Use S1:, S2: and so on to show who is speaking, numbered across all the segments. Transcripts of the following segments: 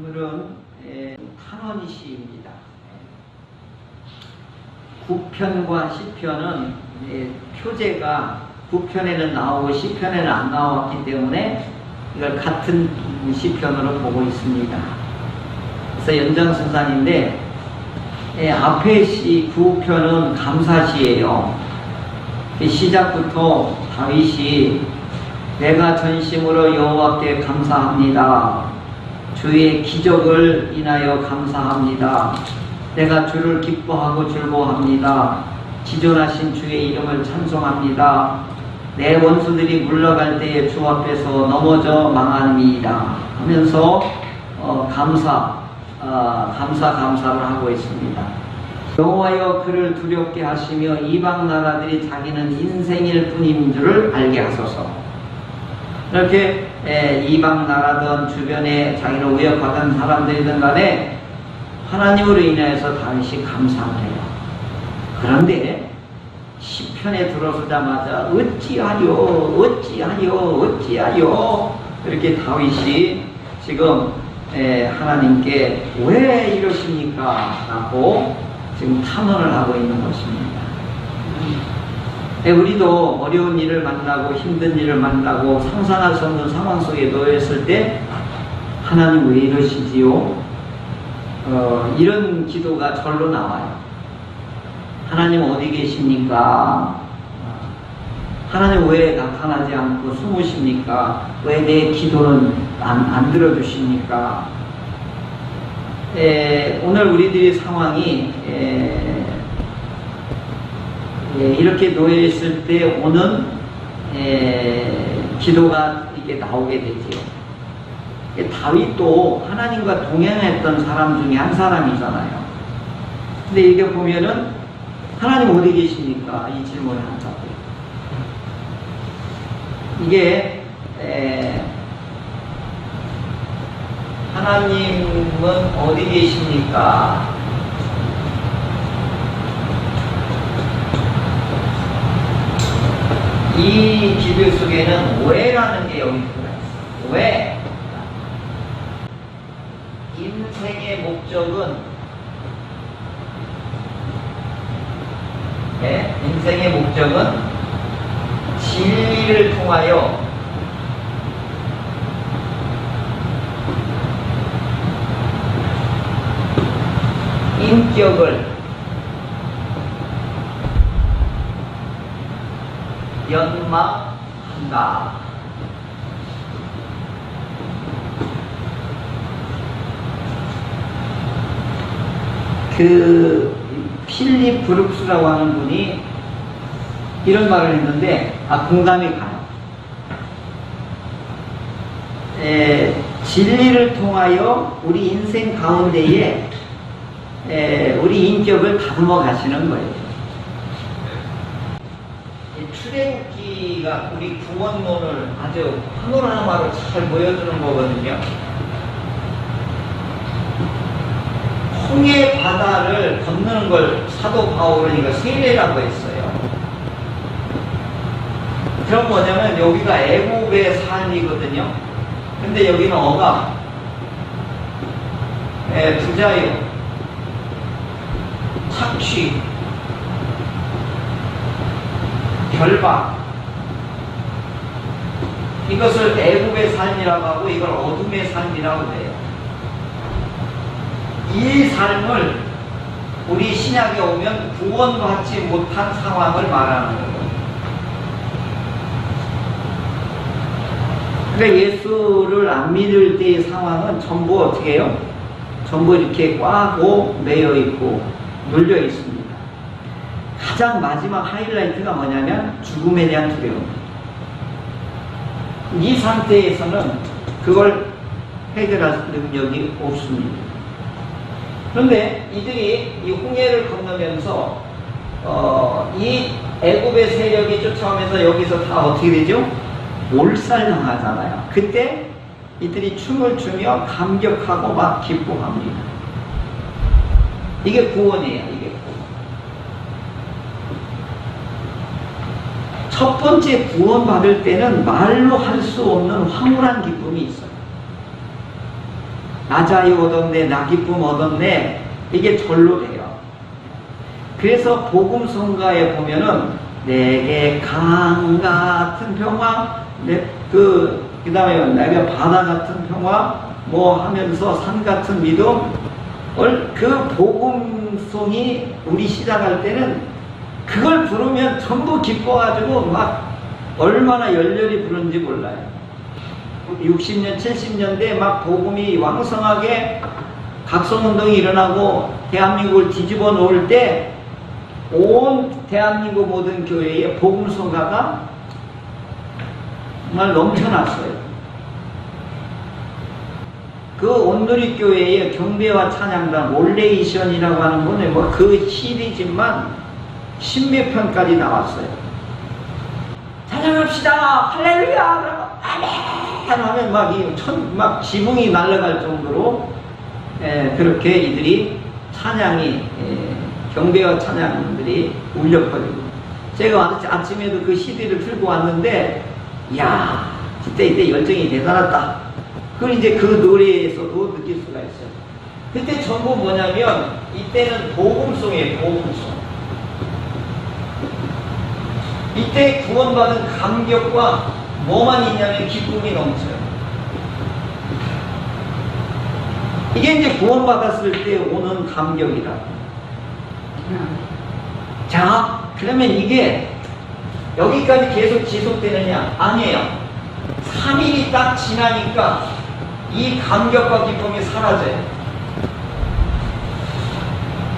S1: 오늘은 탄원이 시입니다. 9편과 10편은 표제가 9편에는 나오고 10편에는 안 나왔기 때문에 이걸 같은 시편으로 보고 있습니다. 그래서 연장선상인데 앞에 시 9편은 감사시예요. 시작부터 다윗이 내가 전심으로 여호와께 감사합니다. 주의 기적을 인하여 감사합니다. 내가 주를 기뻐하고 즐거워합니다. 지존하신 주의 이름을 찬송합니다. 내 원수들이 물러갈 때에 주 앞에서 넘어져 망합니다 하면서 감사를 하고 있습니다. 여호와여 그를 두렵게 하시며 이방 나라들이 자기는 인생일 뿐인 줄을 알게 하소서. 이렇게 이방 나라든 주변에 자기를 우역하던 사람들이든 간에 하나님으로 인해서 다윗이 감사를 해요. 그런데 시편에 들어서자마자 어찌하여 이렇게 다윗이 지금 하나님께 왜 이러십니까? 라고 지금 탄원을 하고 있는 것입니다. 우리도 어려운 일을 만나고 힘든 일을 만나고 상상할 수 없는 상황 속에 놓였을 때 하나님 왜 이러시지요? 이런 기도가 절로 나와요. 하나님 어디 계십니까? 하나님 왜 나타나지 않고 숨으십니까? 왜 내 기도는 안 들어주십니까? 오늘 우리들의 상황이 이렇게 놓여있을 때 오는 기도가 이렇게 나오게 되죠. 다윗도 하나님과 동행했던 사람 중에 한 사람이잖아요. 근데 이게 보면은 하나님 어디 계십니까? 이 질문을 한다고. 이게 하나님은 어디 계십니까? 이 기도 속에는 왜라는 게 여기 들어있어요. 왜? 인생의 목적은 진리를 통하여 인격을 연마한다. 필립 브룩스라고 하는 분이 이런 말을 했는데 공감이 가요. 진리를 통하여 우리 인생 가운데에 우리 인격을 다듬어 가시는 거예요. 출애굽기가 우리 구원론을 아주 하나하나로 잘 보여주는 거거든요. 홍해 바다를 건너는 걸 사도 바울은 이거 세례라고 했어요. 그럼 뭐냐면 여기가 애굽의 삶이거든요. 근데 여기는 억압, 부자유, 착취, 결박, 이것을 애굽의 삶이라고 하고 이걸 어둠의 삶이라고 해요. 이 삶을 우리 신약에 오면 구원받지 못한 상황을 말하는 거예요. 그러니까 예수를 안 믿을 때의 상황은 전부 어떻게 해요? 전부 이렇게 꽉고 매여 있고 눌려 있습니다. 가장 마지막 하이라이트가 뭐냐면 죽음에 대한 두려움. 이 상태에서는 그걸 해결할 능력이 없습니다. 그런데 이들이 이 홍해를 건너면서 이 애굽의 세력이 쫓아오면서 여기서 다 어떻게 되죠? 몰살당하잖아요. 그때 이들이 춤을 추며 감격하고 막 기뻐합니다. 이게 구원이에요. 이게 구원. 첫 번째 구원받을 때는 말로 할 수 없는 황홀한 기쁨이 있어요. 나 자유 얻었네, 나 기쁨 얻었네, 이게 절로 돼요. 그래서 복음성가에 보면은 내게 강 같은 평화, 그 다음에 내가 바다 같은 평화, 뭐 하면서 산 같은 믿음, 그 복음송이 우리 시작할 때는 그걸 부르면 전부 기뻐가지고 막 얼마나 열렬히 부르는지 몰라요. 60년, 70년대 막 복음이 왕성하게 각성운동이 일어나고 대한민국을 뒤집어 놓을 때 온 대한민국 모든 교회에 복음성가가 정말 넘쳐났어요. 그 온누리 교회의 경배와 찬양단 올레이션이라고 하는 분에 뭐 그 시리즈만 10몇 편까지 나왔어요. 찬양합시다, 할렐루야, 그러고 아멘 하면 막 지붕이 날아갈 정도로 그렇게 이들이 찬양이 경배와 찬양들이 울려 퍼지고, 제가 아침에도 그 CD를 들고 왔는데, 이야, 이때 열정이 대단하다. 그걸 이제 그 노래에서도 느낄 수가 있어요. 그때 전부 뭐냐면, 이때는 복음송이에요, 복음송. 이때 구원받은 감격과 뭐만 있냐면 기쁨이 넘쳐요. 이게 이제 구원받았을 때 오는 감격이라. 자, 그러면 이게 여기까지 계속 지속되느냐? 아니에요. 3일이 딱 지나니까 이 감격과 기쁨이 사라져요.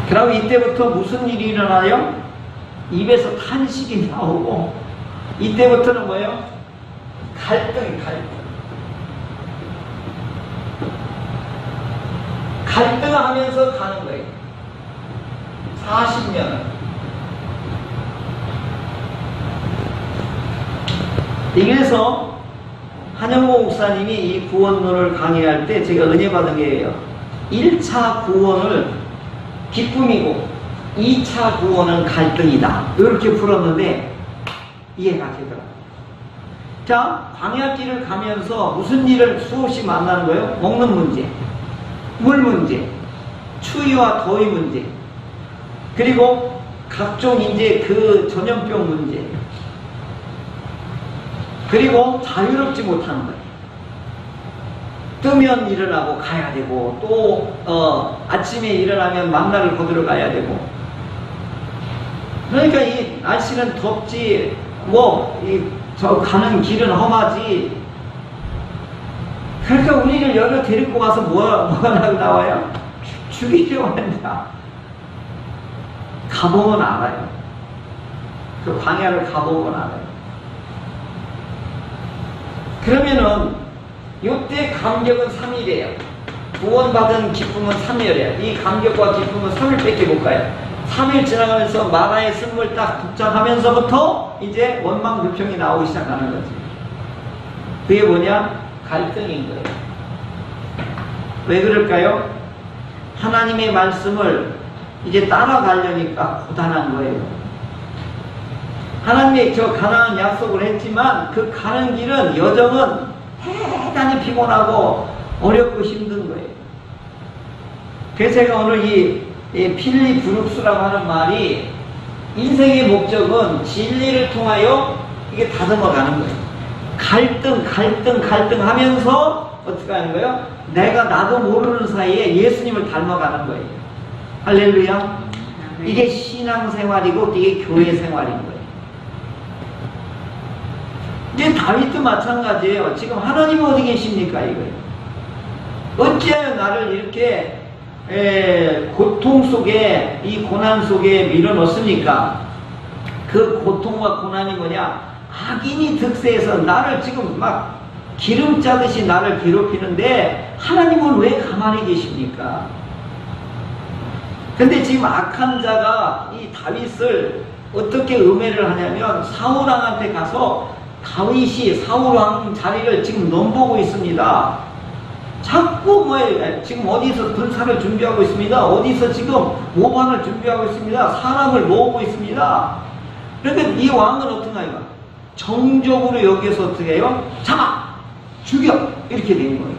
S1: 그럼 이때부터 무슨 일이 일어나요? 입에서 탄식이 나오고, 이때부터는 뭐예요? 갈등. 갈등하면서 가는 거예요. 40년. 그래서 한영모 목사님이 이 구원론을 강의할 때 제가 은혜 받은 게예요. 1차 구원을 기쁨이고 2차 구원은 갈등이다. 이렇게 풀었는데 이해가 되더라고요. 자, 광야길을 가면서 무슨 일을 수없이 만나는 거예요? 먹는 문제, 물 문제, 추위와 더위 문제, 그리고 각종 이제 그 전염병 문제, 그리고 자유롭지 못하는 거예요. 뜨면 일어나고 가야 되고, 또 아침에 일어나면 만나를 거두러 가야 되고. 그러니까 이 날씨는 덥지, 저 가는 길은 험하지. 그러니까 우리를 여기로 데리고 가서 뭐가 나와요? 죽이려고 한다. 가보면 알아요. 그 광야를 가보면 알아요. 그러면은 이때 감격은 3일이에요. 구원받은 기쁨은 3일이에요. 이 감격과 기쁨은 3일밖에 못 가요. 3일 지나가면서 마라의 쓴물 딱 붙잡하면서부터 이제 원망불평이 나오기 시작하는 거지. 그게 뭐냐? 갈등인 거예요. 왜 그럴까요? 하나님의 말씀을 이제 따라가려니까 고단한 거예요. 하나님의 저 가나안 약속을 했지만 그 가는 길은 여정은 대단히 피곤하고 어렵고 힘든 거예요. 그래서 제가 오늘 이 필리 브룩스라고 하는 말이 인생의 목적은 진리를 통하여 이게 다듬어 가는 거예요. 갈등 하면서 어떻게 하는 거예요? 내가 나도 모르는 사이에 예수님을 닮아가는 거예요. 할렐루야. 이게 신앙생활이고 이게 교회생활인 거예요. 이제 다윗도 마찬가지예요. 지금 하나님 어디 계십니까? 이거예요. 어찌하여 나를 이렇게 고통 속에, 이 고난 속에 밀어넣습니까? 그 고통과 고난이 뭐냐? 악인이 득세해서 나를 지금 막 기름 짜듯이 나를 괴롭히는데 하나님은 왜 가만히 계십니까? 근데 지금 악한 자가 이 다윗을 어떻게 음해를 하냐면 사울왕한테 가서 다윗이 사울왕 자리를 지금 넘보고 있습니다. 자꾸 지금 어디서 군사를 준비하고 있습니다. 어디서 지금 모반을 준비하고 있습니다. 사람을 모으고 있습니다. 그러니까 이 왕은 어떻게 해요? 정적으로 여기서 어떻게 해요? 잡아! 죽여! 이렇게 된 거예요.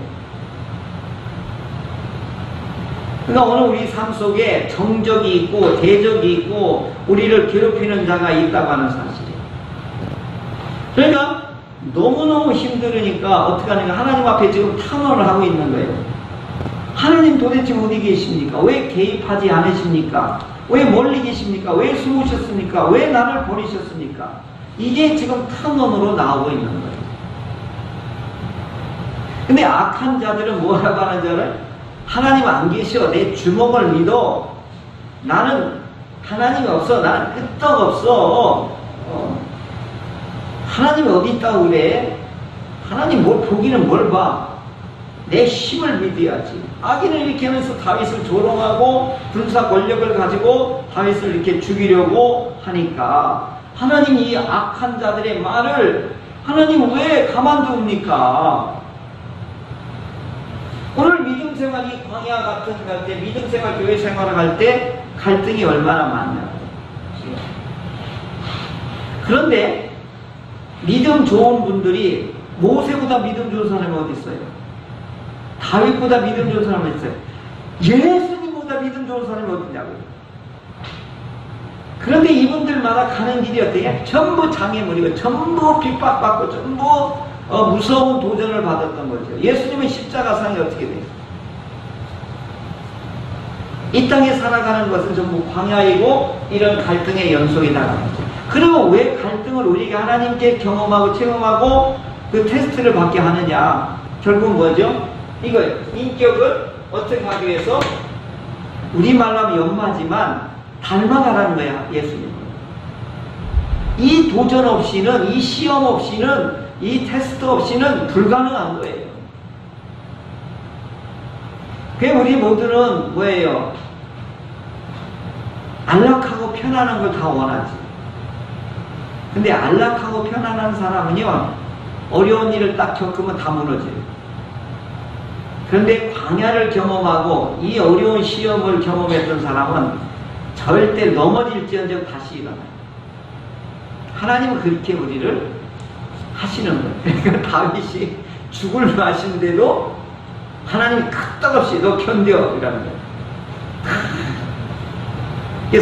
S1: 그러니까 오늘 우리 삶 속에 정적이 있고 대적이 있고 우리를 괴롭히는 자가 있다고 하는 사실이에요. 그러니까 너무너무 힘들으니까 어떻게 하는가, 하나님 앞에 지금 탄원을 하고 있는 거예요. 하나님 도대체 어디 계십니까? 왜 개입하지 않으십니까? 왜 멀리 계십니까? 왜 숨으셨습니까? 왜 나를 버리셨습니까? 이게 지금 탄원으로 나오고 있는 거예요. 근데 악한 자들은 뭐라고 하는 줄 알아요? 하나님 안 계셔. 내 주먹을 믿어. 나는 하나님이 없어. 나는 끄떡 없어. 하나님이 어디 있다고 그래? 하나님 뭘 보기는 뭘 봐? 내 힘을 믿어야지. 악인을 이렇게 하면서 다윗을 조롱하고 군사 권력을 가지고 다윗을 이렇게 죽이려고 하니까 하나님 이 악한 자들의 말을 하나님 왜 가만두옵니까? 오늘 믿음 생활이 광야 같은 갈 때, 믿음 생활, 교회 생활을 할 때 갈등이 얼마나 많냐고. 그런데 믿음 좋은 분들이 모세보다 믿음 좋은 사람이 어디 있어요? 다윗보다 믿음 좋은 사람이 어디 있어요? 예수님보다 믿음 좋은 사람이 어디 있냐고요. 그런데 이분들마다 가는 길이 어때요? 전부 장애물이고 전부 핍박받고 전부 무서운 도전을 받았던 거죠. 예수님의 십자가상이 어떻게 돼요? 이 땅에 살아가는 것은 전부 광야이고 이런 갈등의 연속이다. 그러면 왜 갈등을 우리가 하나님께 경험하고 체험하고 그 테스트를 받게 하느냐? 결국 뭐죠? 이거예요. 인격을 어떻게 하기 위해서 우리말로 하면 연마지만 닮아가라는 거야, 예수님. 이 도전 없이는, 이 시험 없이는, 이 테스트 없이는 불가능한 거예요. 그 우리 모두는 뭐예요? 안락하고 편안한 걸 다 원하지. 근데 안락하고 편안한 사람은요, 어려운 일을 딱 겪으면 다 무너져요. 그런데 광야를 경험하고 이 어려운 시험을 경험했던 사람은 절대 넘어질지언정 다시 일어나요. 하나님은 그렇게 우리를 하시는 거예요. 그러니까 다윗이 죽을 맛인데도 하나님이 끄떡없이 너 견뎌 이라는 거예요.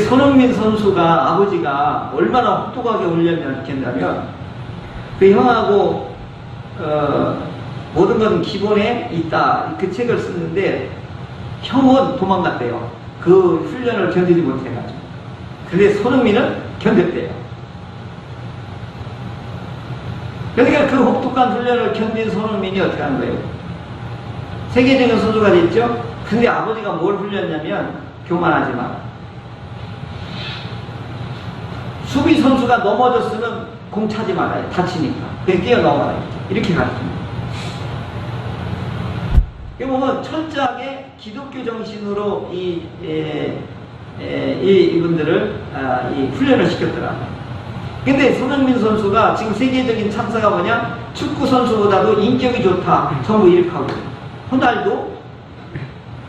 S1: 손흥민 선수가 아버지가 얼마나 혹독하게 훈련했냐면 그 형하고 모든 것은 기본에 있다 그 책을 쓰는데 형은 도망갔대요. 그 훈련을 견디지 못해가지고. 근데 손흥민은 견뎠대요. 그러니까 그 혹독한 훈련을 견딘 손흥민이 어떻게 하는 거예요? 세계적인 선수가 됐죠? 근데 아버지가 뭘 훈련했냐면 교만하지 마. 수비 선수가 넘어졌으면 공 차지 말아요. 다치니까. 그냥 뛰어넘어라. 이렇게 가르칩니다. 이거 보면 철저하게 기독교 정신으로 이분들을 이 훈련을 시켰더라고요. 근데 손흥민 선수가 지금 세계적인 참사가 뭐냐? 축구 선수보다도 인격이 좋다. 전부 이렇게 하고.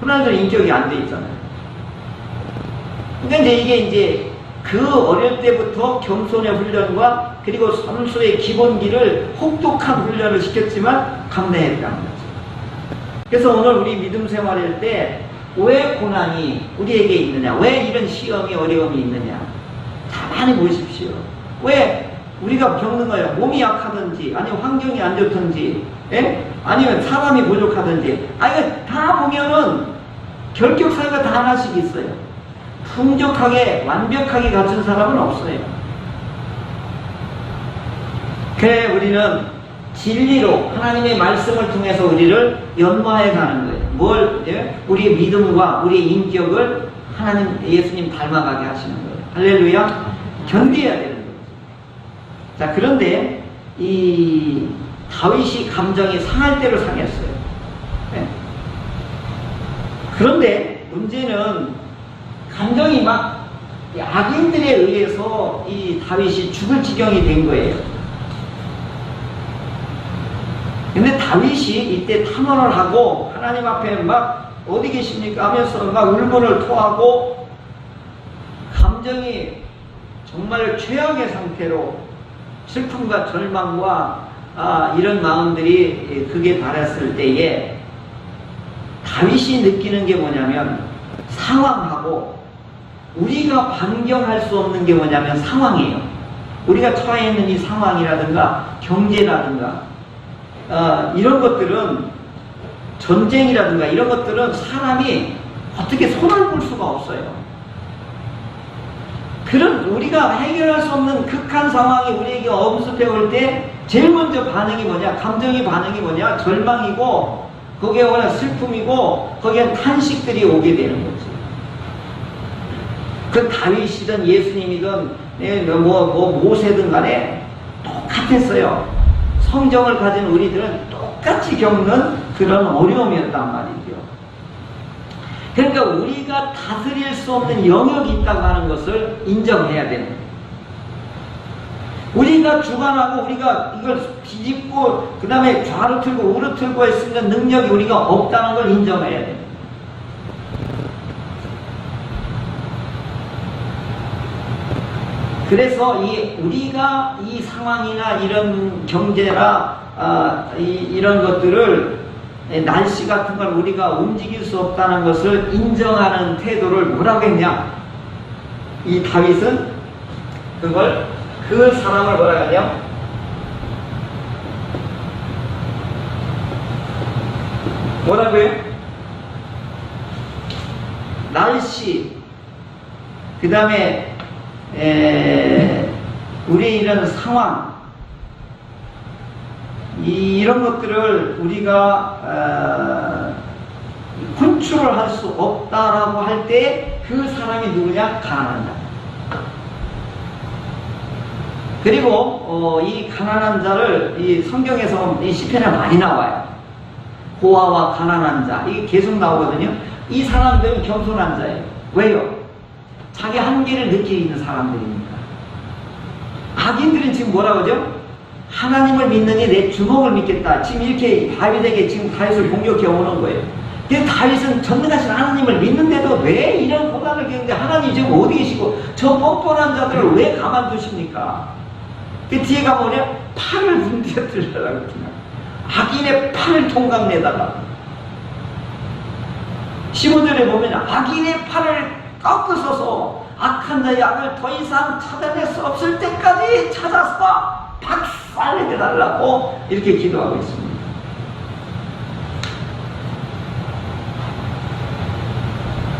S1: 호날두는 인격이 안 돼 있잖아요. 그러니까 이게 그 어릴 때부터 겸손의 훈련과 그리고 선수의 기본기를 혹독한 훈련을 시켰지만 감내했다는 거죠. 그래서 오늘 우리 믿음 생활할 때 왜 고난이 우리에게 있느냐? 왜 이런 시험이 어려움이 있느냐? 가만히 보십시오. 왜 우리가 겪는 거예요? 몸이 약하든지 아니면 환경이 안 좋든지 아니면 사람이 부족하든지 이거 다 보면은 결격사유가 다 하나씩 있어요. 풍족하게 완벽하게 갖춘 사람은 없어요. 그래 우리는 진리로 하나님의 말씀을 통해서 우리를 연마해 가는 거예요. 우리의 믿음과 우리의 인격을 하나님 예수님 닮아가게 하시는 거예요. 할렐루야. 견뎌야 되는 거죠. 자, 그런데 이 다윗이 감정이 상할 대로 상했어요. 네. 그런데 문제는 감정이 막 악인들에 의해서 이 다윗이 죽을 지경이 된 거예요. 근데 다윗이 이때 탄원을 하고 하나님 앞에 막 어디 계십니까 하면서 막 울분을 토하고 감정이 정말 최악의 상태로 슬픔과 절망과 이런 마음들이 극에 달했을 때에 다윗이 느끼는 게 뭐냐면 상황하고 우리가 변경할 수 없는 게 뭐냐면 상황이에요. 우리가 처해 있는 이 상황이라든가 경제라든가 이런 것들은 전쟁이라든가 이런 것들은 사람이 어떻게 손을 볼 수가 없어요. 그런 우리가 해결할 수 없는 극한 상황이 우리에게 엄습해 올 때 제일 먼저 반응이 뭐냐? 감정의 반응이 뭐냐? 절망이고 거기에 오는 슬픔이고 거기에 탄식들이 오게 되는 거지. 그 다윗이든 예수님이든 모세든 간에 똑같았어요. 성경을 가진 우리들은 똑같이 겪는 그런 어려움이었단 말이죠. 그러니까 우리가 다스릴 수 없는 영역이 있다고 하는 것을 인정해야 되는 거예요. 우리가 주관하고 우리가 이걸 뒤집고 그 다음에 좌로 틀고 우로 틀고 할 수 있는 능력이 우리가 없다는 걸 인정해야 돼요. 그래서 우리가 이 상황이나 이런 경제나 이런 것들을 날씨 같은 걸 우리가 움직일 수 없다는 것을 인정하는 태도를 뭐라고 했냐? 이 다윗은 그 사람을 뭐라고 하냐? 뭐라고요? 날씨, 그 다음에 우리 이런 상황, 이런 것들을 우리가 컨트롤 할 수 없다라고 할 때 그 사람이 누구냐? 가난한 자. 그리고 이 가난한 자를 이 성경에서 이 시편에 많이 나와요. 고아와 가난한 자, 이게 계속 나오거든요. 이 사람들은 겸손한 자예요. 왜요? 자기 한계를 느끼고 있는 사람들입니다. 악인들은 지금 뭐라고 하죠? 하나님을 믿느니 내 주먹을 믿겠다. 지금 이렇게 다윗에게 지금 다윗을 공격해 오는 거예요. 근데 다윗은 전능하신 하나님을 믿는데도 왜 이런 고난을 겪는데 하나님 지금 어디 계시고 저 뻔뻔한 자들을 왜 가만두십니까? 그 뒤에가 뭐냐? 팔을 문드러뜨리려고 했구나. 악인의 팔을 통각내다가 15절에 보면 악인의 팔을 꺾어서서 악한 자의 악을 더 이상 찾아낼 수 없을 때까지 찾아서 박살내달라고 이렇게 기도하고 있습니다.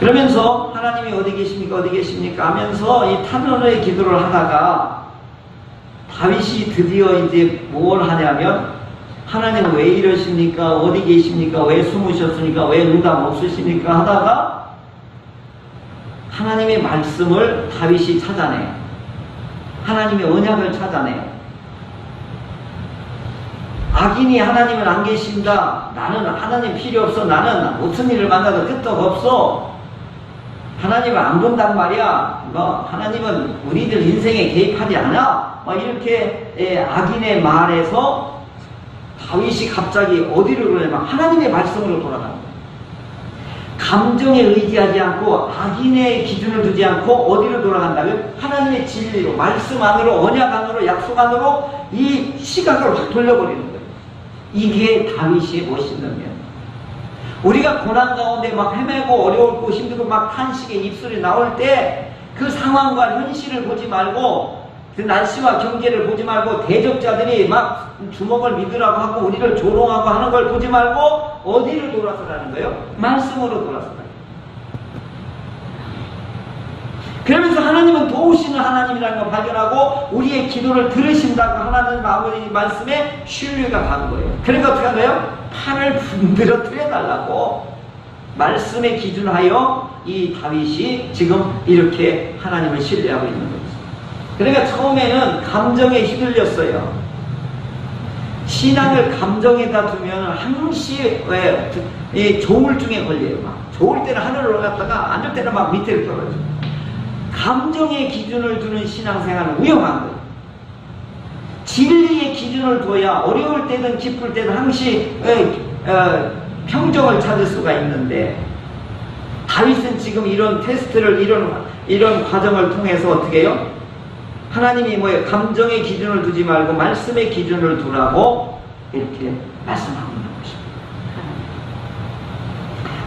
S1: 그러면서 하나님이 어디 계십니까? 어디 계십니까? 하면서 이 탄원의 기도를 하다가 다윗이 드디어 이제 뭘 하냐면 하나님 왜 이러십니까? 어디 계십니까? 왜 숨으셨습니까? 왜 응답 없으십니까? 하다가 하나님의 말씀을 다윗이 찾아내요. 하나님의 언약을 찾아내요. 악인이 하나님은 안 계신다. 나는 하나님 필요 없어. 나는 무슨 일을 만나도 끄떡 없어. 하나님을 안 본단 말이야. 하나님은 우리들 인생에 개입하지 않아. 이렇게 악인의 말에서 다윗이 갑자기 어디로 그러냐면 하나님의 말씀으로 돌아가는 거예요. 감정에 의지하지 않고 악인의 기준을 두지 않고 어디로 돌아간다면 하나님의 진리로, 말씀 안으로, 언약 안으로, 약속 안으로 이 시각을 확 돌려버리는 거예요. 이게 다윗의 멋있는 면. 우리가 고난 가운데 막 헤매고 어려울고 힘들고 막 탄식의 입술이 나올 때 그 상황과 현실을 보지 말고 그 날씨와 경계를 보지 말고 대적자들이 막 주먹을 믿으라고 하고 우리를 조롱하고 하는 걸 보지 말고 어디를 돌아서라는 거예요? 말씀으로 돌아서라는 거예요. 그러면서 하나님은 도우시는 하나님이라는 걸 발견하고 우리의 기도를 들으신다고 하나님 아버지 말씀에 신뢰가 가는 거예요. 그러니까 어떻게 하나요? 팔을 분들어뜨려 달라고 말씀에 기준하여 이 다윗이 지금 이렇게 하나님을 신뢰하고 있는 거죠. 그러니까 처음에는 감정에 휘둘렸어요. 신앙을 감정에다 두면 항시 이 조울증에 걸려요. 막 좋을 때는 하늘을 올랐다가 안 좋을 때는 막 밑에를 떨어져요. 감정의 기준을 두는 신앙생활은 위험한 거예요. 진리의 기준을 둬야 어려울 때든 기쁠 때든 항시 평정을 찾을 수가 있는데 다윗은 지금 이런 테스트를 이런 과정을 통해서 어떻게 해요? 하나님이 뭐예요? 감정의 기준을 두지 말고 말씀의 기준을 두라고 이렇게 말씀하고 있는 것입니다.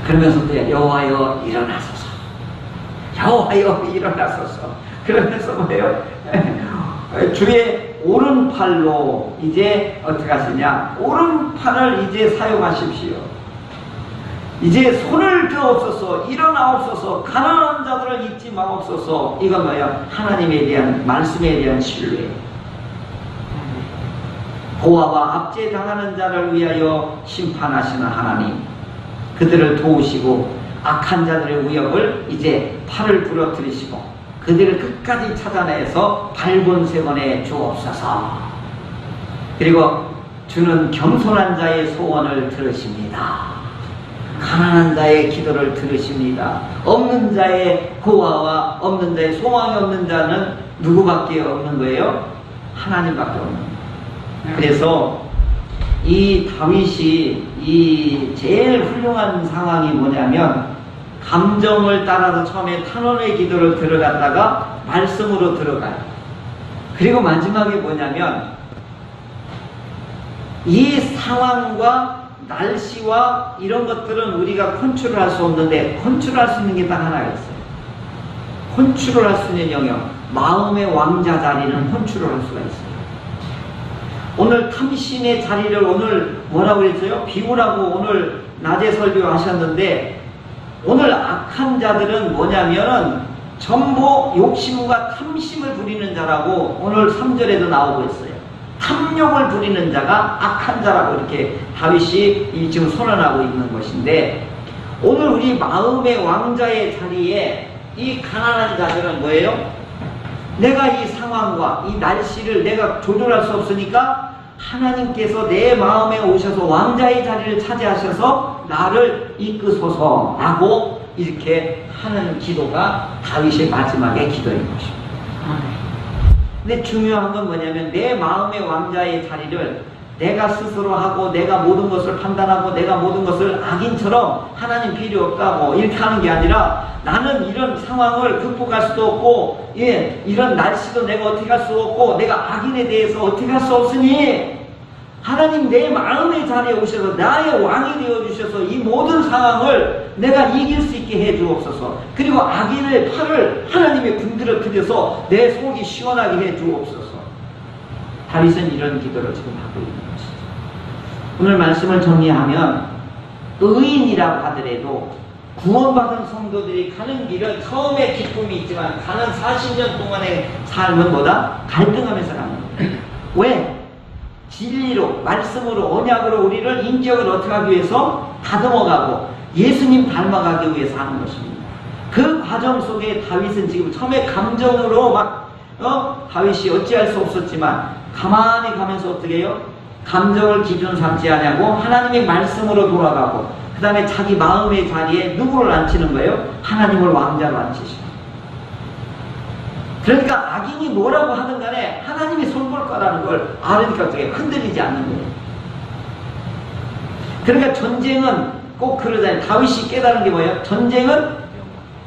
S1: 그러면서 또 여호와여 일어나소서. 여호와여 일어나소서. 그러면서 뭐예요? 주의 오른팔로 이제 어떻게 하시냐? 오른팔을 이제 사용하십시오. 이제 손을 드옵소서. 일어나옵소서. 가난한 자들을 잊지 마옵소서. 이건 뭐야? 하나님에 대한 말씀에 대한 신뢰. 고아와 압제당하는 자를 위하여 심판하시는 하나님, 그들을 도우시고 악한 자들의 위협을 이제 팔을 부러뜨리시고 그들을 끝까지 찾아내서 발본색원에 주옵소서. 그리고 주는 겸손한 자의 소원을 들으십니다. 가난한 자의 기도를 들으십니다. 없는 자의 고아와 없는 자의 소망이 없는 자는 누구밖에 없는 거예요? 하나님밖에 없는 거예요. 그래서 이 다윗이 이 제일 훌륭한 상황이 뭐냐면, 감정을 따라서 처음에 탄원의 기도를 들어갔다가 말씀으로 들어가요. 그리고 마지막에 뭐냐면, 이 상황과 날씨와 이런 것들은 우리가 컨트롤할 수 없는데 컨트롤할 수 있는 게 딱 하나가 있어요. 컨트롤할 수 있는 영역, 마음의 왕자 자리는 컨트롤할 수가 있어요. 오늘 탐심의 자리를 오늘 뭐라고 그랬어요? 비우라고 오늘 낮에 설교하셨는데, 오늘 악한 자들은 뭐냐면은 전부 욕심과 탐심을 부리는 자라고 오늘 3절에도 나오고 있어요. 탐욕을 부리는 자가 악한 자라고 이렇게 다윗이 지금 선언하고 있는 것인데, 오늘 우리 마음의 왕자의 자리에 이 가난한 자들은 뭐예요? 내가 이 상황과 이 날씨를 내가 조절할 수 없으니까 하나님께서 내 마음에 오셔서 왕자의 자리를 차지하셔서 나를 이끄소서라고 이렇게 하는 기도가 다윗의 마지막의 기도인 것입니다. 근데 중요한 건 뭐냐면, 내 마음의 왕자의 자리를 내가 스스로 하고 내가 모든 것을 판단하고 내가 모든 것을 악인처럼 하나님 필요 없다고 이렇게 하는 게 아니라, 나는 이런 상황을 극복할 수도 없고, 이런 날씨도 내가 어떻게 할 수 없고, 내가 악인에 대해서 어떻게 할 수 없으니 하나님 내 마음의 자리에 오셔서 나의 왕이 되어주셔서 이 모든 상황을 내가 이길 수 있게 해주옵소서. 그리고 악인의 팔을 하나님의 군드러뜨려서 내 속이 시원하게 해주옵소서. 다윗은 이런 기도를 지금 하고 있는 것이죠. 오늘 말씀을 정리하면, 의인이라고 하더라도 구원받은 성도들이 가는 길은 처음에 기쁨이 있지만 가는 40년 동안의 삶은 뭐다? 갈등하면서 가는 거예요. 왜? 진리로, 말씀으로, 언약으로 우리를 인격을 어떻게 하기 위해서 다듬어가고 예수님 닮아가기 위해서 하는 것입니다. 그 과정 속에 다윗은 지금 처음에 감정으로 막 다윗이 어찌할 수 없었지만 가만히 가면서 어떻게 해요? 감정을 기준 삼지 않냐고 하나님의 말씀으로 돌아가고, 그 다음에 자기 마음의 자리에 누구를 앉히는 거예요? 하나님을 왕자로 앉히시는. 그러니까 악인이 뭐라고 하든 간에 하나님이 손볼 거라는 걸 알으니까 어떻게 흔들리지 않는 거예요. 그러니까 전쟁은 꼭 그러잖아요. 다윗이 깨달은 게 뭐예요? 전쟁은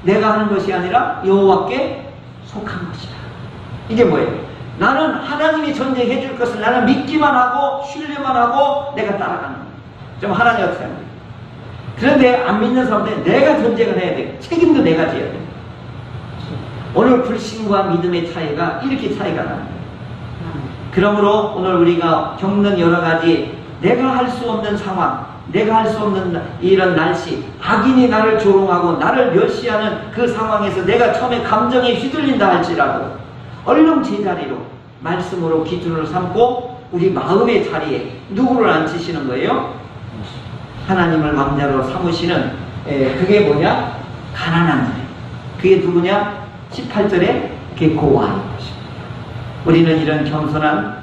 S1: 내가 하는 것이 아니라 여호와께 속한 것이다. 이게 뭐예요? 나는 하나님이 전쟁해 줄 것을 나는 믿기만 하고 신뢰만 하고 내가 따라가는 거예요. 좀 하나님 어떻게 하는 거예요? 그런데 안 믿는 사람들은 내가 전쟁을 해야 돼요. 책임도 내가 져야 돼요. 오늘 불신과 믿음의 차이가 이렇게 차이가 나는 거예요. 그러므로 오늘 우리가 겪는 여러 가지 내가 할 수 없는 상황, 내가 할 수 없는 이런 날씨, 악인이 나를 조롱하고 나를 멸시하는 그 상황에서 내가 처음에 감정에 휘둘린다 할지라도 얼른 제자리로 말씀으로 기준을 삼고 우리 마음의 자리에 누구를 앉히시는 거예요? 하나님을 왕자로 삼으시는, 그게 뭐냐? 가난한 자예요. 그게 누구냐? 18절에 그게 고아인 것입니다. 우리는 이런 겸손한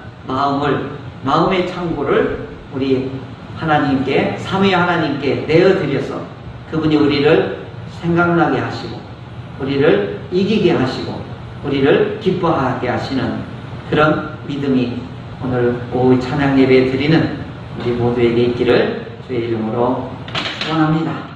S1: 마음의 창고를 우리 하나님께, 삼위 하나님께 내어드려서 그분이 우리를 생각나게 하시고 우리를 이기게 하시고 우리를 기뻐하게 하시는 그런 믿음이 오늘 오후 찬양 예배 드리는 우리 모두에게 있기를 주의 이름으로 축원합니다.